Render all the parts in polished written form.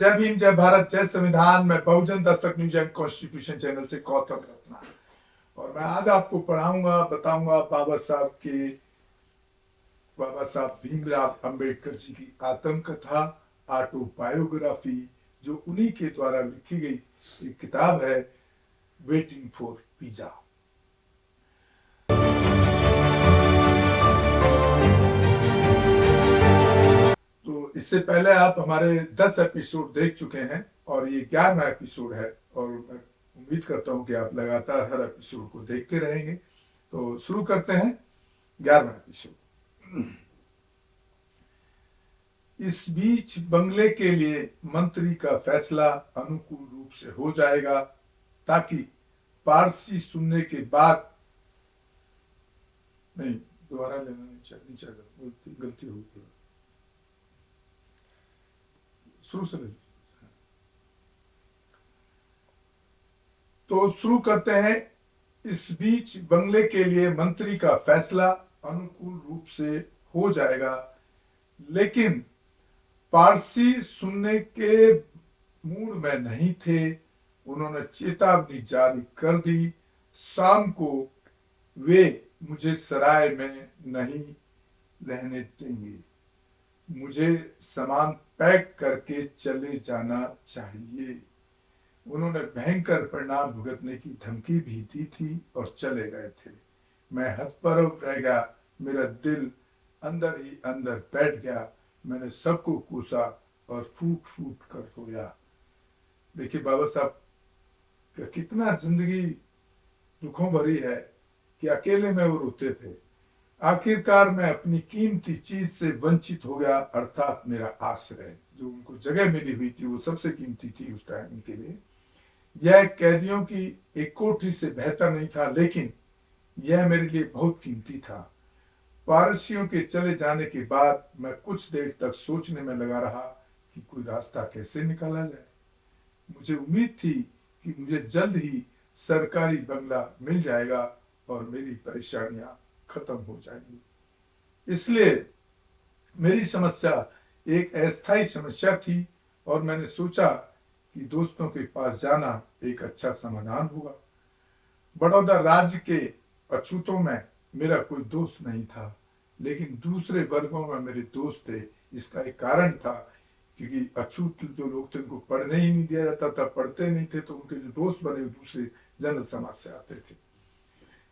जय भीम, जय भारत, जय संविधान। मैं बहुजन Dastak news and constitution channel से गौतम रत्ना, और मैं आज आपको पढ़ाऊंगा, बताऊंगा बाबा साहब भीमराव अंबेडकर जी की आत्मकथा, ऑटोबायोग्राफी, जो उन्हीं के द्वारा लिखी गई एक किताब है, वेटिंग फॉर पिज्जा। तो इससे पहले आप हमारे 10 एपिसोड देख चुके हैं और ये 11वां एपिसोड है, और मैं उम्मीद करता हूं कि आप लगातार हर एपिसोड को देखते रहेंगे। तो शुरू करते हैं 11वां एपिसोड। इस बीच बंगले के लिए मंत्री का फैसला अनुकूल रूप से हो जाएगा, ताकि पारसी सुनने के बाद नहीं, दोबारा लेना नहीं चाहिए, गलती हुई थी, शुरू से ले। तो शुरू करते हैं। इस बीच बंगले के लिए मंत्री का फैसला अनुकूल रूप से हो जाएगा, लेकिन पारसी सुनने के मूड में नहीं थे। उन्होंने चेतावनी जारी कर दी, शाम को वे मुझे सराय में नहीं रहने देंगे, मुझे सामान पैक करके चले जाना चाहिए। उन्होंने भयंकर परिणाम भुगतने की धमकी भी दी थी और चले गए थे। मैं हतप्रभ रह गया, मेरा दिल अंदर ही अंदर बैठ गया। मैंने सबको कोसा और फूट फूट कर रोया। देखिए बाबा साहब का कितना जिंदगी दुखों भरी है कि अकेले में वो रोते थे। आखिरकार मैं अपनी कीमती चीज से वंचित हो गया, अर्थात मेरा आश्रय, जो उनको जगह मिली हुई थी वो सबसे कीमती थी उस टाइम के लिए। यह कैदियों की एक कोठरी से बेहतर नहीं था, लेकिन यह मेरे लिए बहुत कीमती था। पारसियों के चले जाने के बाद मैं कुछ देर तक सोचने में लगा रहा कि कोई रास्ता कैसे निकाला जाए। मुझे उम्मीद थी कि मुझे जल्द ही सरकारी बंगला मिल जाएगा और मेरी परेशानियां खत्म हो जाएंगी। इसलिए मेरी समस्या एक अस्थायी समस्या थी, और मैंने सोचा कि दोस्तों के पास जाना एक अच्छा समाधान होगा। बड़ौदा राज्य के अछूतों में मेरा कोई दोस्त नहीं था, लेकिन दूसरे वर्गों में मेरे दोस्त थे। इसका एक कारण था, क्योंकि अछूत जो लोग थे उनको पढ़ने ही नहीं दिया जाता था, पढ़ते नहीं थे, तो उनके जो दोस्त बने दूसरे जनरल समाज से आते थे।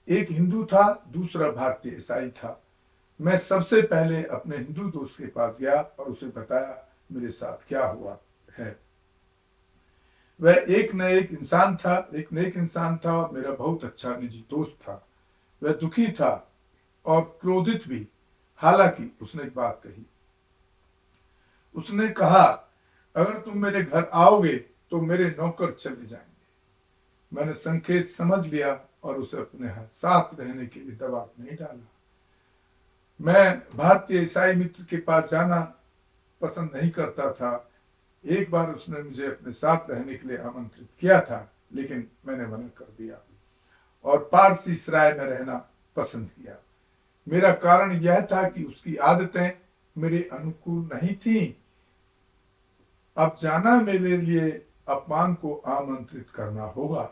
एक हिंदू था, दूसरा भारतीय ईसाई था। मैं सबसे पहले अपने हिंदू दोस्त के पास गया और उसे बताया मेरे साथ क्या हुआ है। वह एक नेक इंसान था और मेरा बहुत अच्छा निजी दोस्त था। वह दुखी था और क्रोधित भी। हालांकि उसने एक बात कही। उसने कहा, अगर तुम मेरे घर आओगे तो मेरे नौकर चले जाएंगे। मैंने संकेत समझ लिया और उसे अपने साथ रहने के लिए दबाव नहीं डाला। मैं भारतीय ईसाई मित्र के पास जाना पसंद नहीं करता था। एक बार उसने मुझे अपने साथ रहने के लिए आमंत्रित किया था, लेकिन मैंने मना कर दिया और पारसी सराय में रहना पसंद किया। मेरा कारण यह था कि उसकी आदतें मेरे अनुकूल नहीं थीं। अब जाना मेरे लिए अपमान को आमंत्रित करना होगा,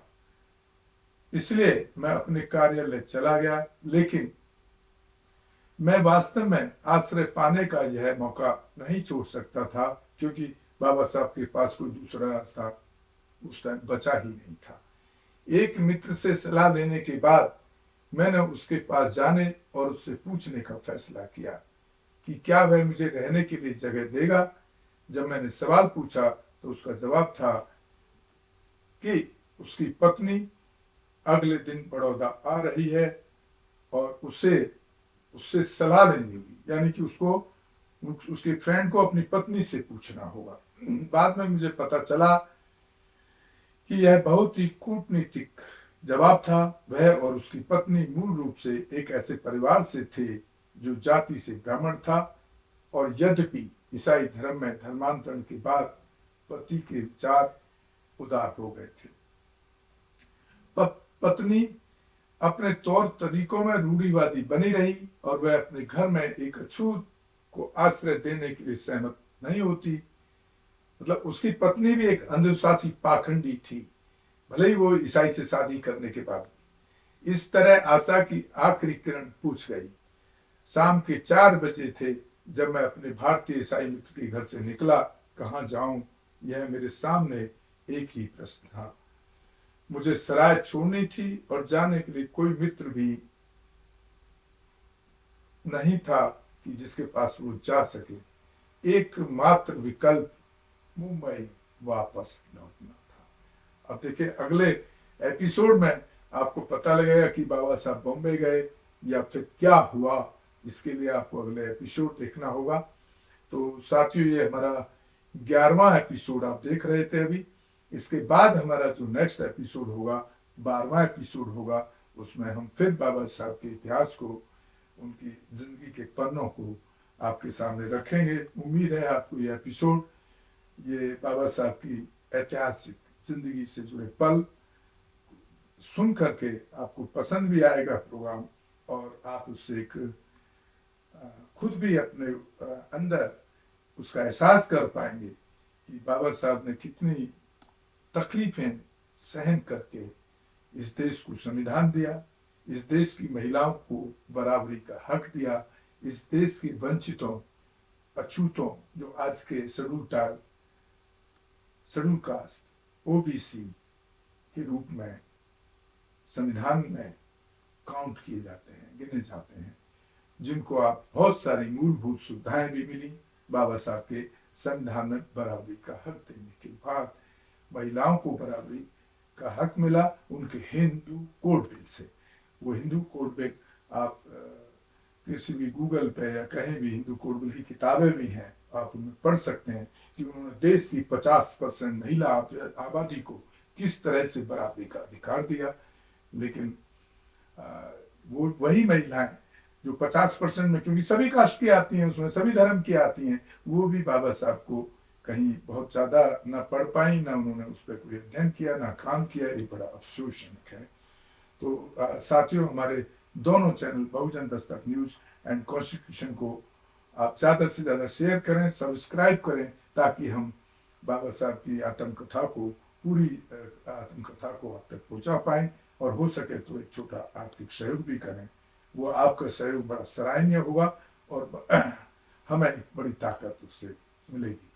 इसलिए मैं अपने कार्यालय चला गया। लेकिन मैं वास्तव में आश्रय पाने का यह मौका नहीं छोड़ सकता था, क्योंकि बाबा साहब के पास कोई दूसरा रास्ता उस टाइम बचा ही नहीं था। एक मित्र से सलाह लेने के बाद मैंने उसके पास जाने और उससे पूछने का फैसला किया कि क्या वह मुझे रहने के लिए जगह देगा। जब मैंने सवाल पूछा तो उसका जवाब था कि उसकी पत्नी अगले दिन बड़ौदा आ रही है और उससे सलाह लेनी होगी, यानी कि उसके फ्रेंड को अपनी पत्नी से पूछना होगा। बाद में मुझे पता चला कि यह बहुत ही कूटनीतिक जवाब था। वह और उसकी पत्नी मूल रूप से एक ऐसे परिवार से थे जो जाति से ब्राह्मण था, और यद्यपि ईसाई धर्म में धर्मांतरण के बाद पति के विचार उदार हो गए थे। पत्नी अपने तौर तरीकों में रूढ़िवादी बनी रही और वह अपने घर में एक अछूत को आश्रय देने के लिए सहमत नहीं होती। मतलब उसकी पत्नी भी एक अंधविश्वासी पाखंडी थी, भले ही वो ईसाई से शादी करने के बाद। इस तरह आशा की आखिरी किरण पूछ गई। शाम के 4 बजे थे जब मैं अपने भारतीय ईसाई मित्र के घर से निकला। कहाँ जाऊं, यह मेरे सामने एक ही प्रश्न था। मुझे सराय छोड़नी थी और जाने के लिए कोई मित्र भी नहीं था कि जिसके पास वो जा सके। एकमात्र विकल्प मुंबई वापस लौटना था। अब देखिए, अगले एपिसोड में आपको पता लगेगा कि बाबा साहब बॉम्बे गए या फिर क्या हुआ। इसके लिए आपको अगले एपिसोड देखना होगा। तो साथियों, ये हमारा 11वां एपिसोड आप देख रहे थे अभी। इसके बाद हमारा जो नेक्स्ट एपिसोड होगा, 12वां एपिसोड होगा, उसमें हम फिर बाबा साहब के इतिहास को, उनकी जिंदगी के पन्नों को आपके सामने रखेंगे। उम्मीद है आपको ये एपिसोड, ये बाबा साहब की ऐतिहासिक जिंदगी से जुड़े पल सुन करके आपको पसंद भी आएगा प्रोग्राम, और आप उससे एक खुद भी अपने अंदर उसका एहसास कर पाएंगे कि बाबा साहब ने कितनी तकलीफें सहन करके इस देश को संविधान दिया, इस देश की महिलाओं को बराबरी का हक दिया, इस देश के वंचितों, अछूतों, जो आज के शेड्यूल कास्ट, ओबीसी के रूप में संविधान में काउंट किए जाते हैं, गिने जाते हैं, जिनको आप बहुत सारी मूलभूत सुविधाएं भी मिली बाबा साहब के संविधान में बराबरी का हक देने के बाद। महिलाओं को बराबरी का हक मिला उनके हिंदू कोड बिल से। वो हिंदू कोड बिल आप किसी भी गूगल पे या कहीं भी हिंदू कोड बिल की किताबें भी हैं, आप उनमें पढ़ सकते हैं कि उन्होंने देश की 50% महिला आबादी को किस तरह से बराबरी का अधिकार दिया। लेकिन वो वही महिलाएं जो 50% में, क्योंकि सभी कास्ट की आती हैं, उसमें सभी धर्म की आती हैं, वो भी बाबा साहब को कहीं बहुत ज्यादा ना पढ़ पाई, ना उन्होंने उस पर कोई अध्ययन किया, ना काम किया। ये बड़ा अफसोसजनक है। तो साथियों, हमारे दोनों channel Bahujan Dastak news and constitution को आप ज्यादा से ज्यादा शेयर करें, सब्सक्राइब करें, ताकि हम बाबा साहब की आत्मकथा को, पूरी आत्मकथा को आप तक पहुंचा पाएं, और हो सके तो एक छोटा आर्थिक सहयोग भी करें। वो आपका सहयोग बड़ा सराहनीय होगा और हमें एक बड़ी ताकत उससे मिलेगी।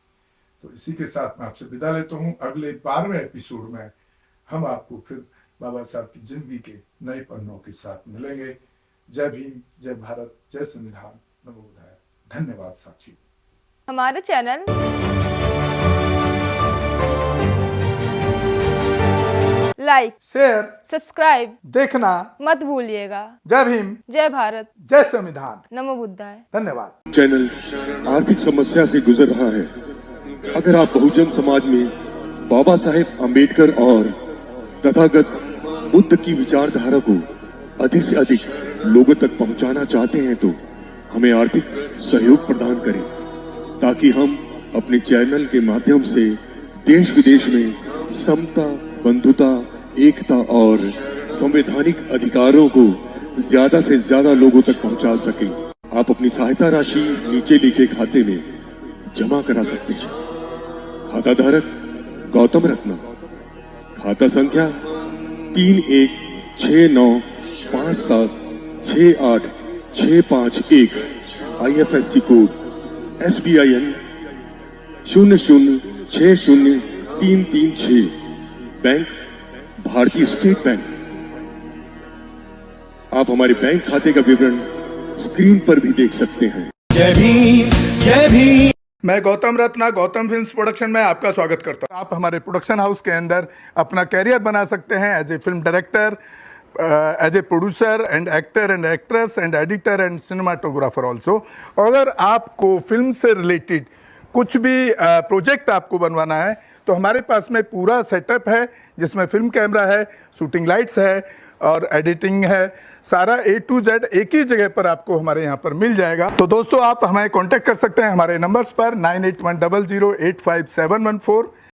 तो इसी के साथ मैं आपसे विदा लेता हूँ। अगले 12वें एपिसोड में हम आपको फिर बाबा साहब की जिंदगी के नए पन्नों के साथ मिलेंगे। जय भीम, जय भारत, जय संविधान, नमो बुद्धाय। धन्यवाद साथियों। हमारे चैनल लाइक, शेयर, सब्सक्राइब देखना मत भूलिएगा। जय भीम, जय भारत, जय संविधान, नमो बुद्धाय। धन्यवाद। चैनल आर्थिक समस्या से गुजर रहा है। अगर आप बहुजन समाज में बाबा साहेब आम्बेडकर और तथागत बुद्ध की विचारधारा को अधिक से अधिक लोगों तक पहुंचाना चाहते हैं तो हमें आर्थिक सहयोग प्रदान करें, ताकि हम अपने चैनल के माध्यम से देश विदेश में समता, बंधुता, एकता और संवैधानिक अधिकारों को ज्यादा से ज्यादा लोगों तक पहुंचा सकें। आप अपनी सहायता राशि नीचे लिखे खाते में जमा करा सकते हैं। खाता धारक गौतम रत्न, खाता संख्या 316957686551, IFSC कोड SBIN 0060336, बैंक भारतीय स्टेट बैंक। आप हमारे बैंक खाते का विवरण स्क्रीन पर भी देख सकते हैं। जय भीम, जय भीम। मैं गौतम रत्ना, गौतम फिल्म्स प्रोडक्शन में आपका स्वागत करता हूं। आप हमारे प्रोडक्शन हाउस के अंदर अपना कैरियर बना सकते हैं as a film director, as a producer and actor and actress and editor and cinematographer also. अगर आपको फिल्म से रिलेटेड कुछ भी प्रोजेक्ट आपको बनवाना है तो हमारे पास में पूरा सेटअप है, जिसमें फिल्म कैमरा है, शूटिंग लाइट्स है और एडिटिंग है। सारा A to Z एक ही जगह पर आपको हमारे यहाँ पर मिल जाएगा। तो दोस्तों, आप हमें कांटेक्ट कर सकते हैं हमारे नंबर्स पर 9810085714